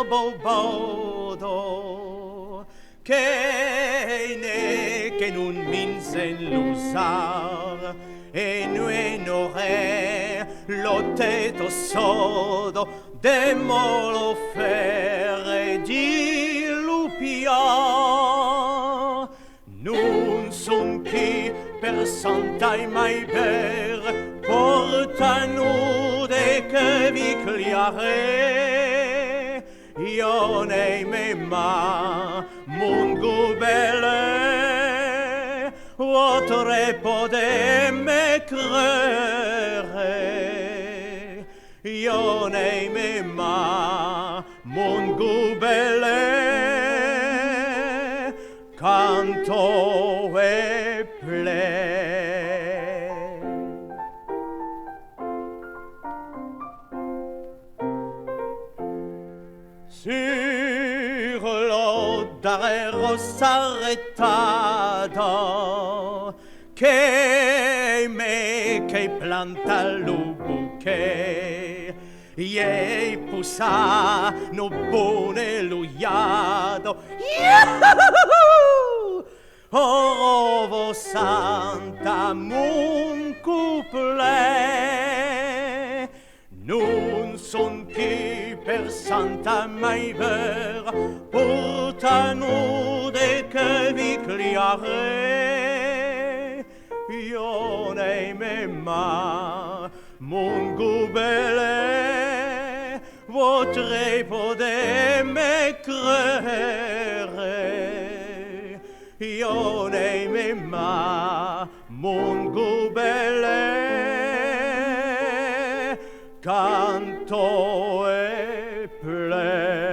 bobodo che ne che non minsen l'usar e noi n'ore lo teto sodo demolo fere di lupia non son chi per santai mai ver porta nude che vi cliare io ne me ma mungu belle votre pode me crere io ne me ma mungu belle canto e play sur l'odare s'arrêtado che me che planta lo bouquet e pusa no bone luiado oh santa mon couple non son chi per santa mai ver porta nude che vi cliare io ne me ma mon goubele votre pode me crere io ne me ma mon goubele canto e play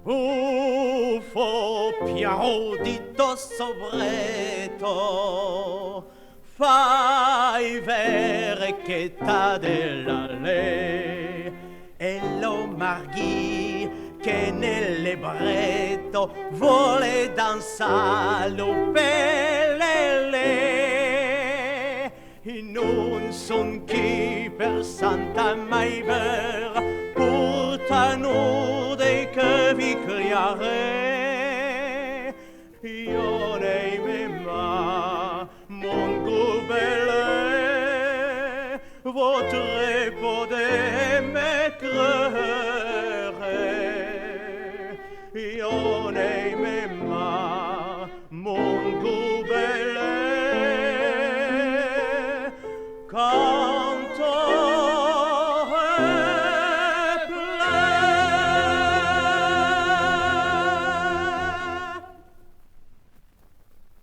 buffo piaudito sovreto fai vere che t'ha della lei e lo marghi che nel libretto vuole danzarlo pelele non son chi per santa mai ver porta nude che vi criare io ne me ma mon goubele votre pode me crere io ne me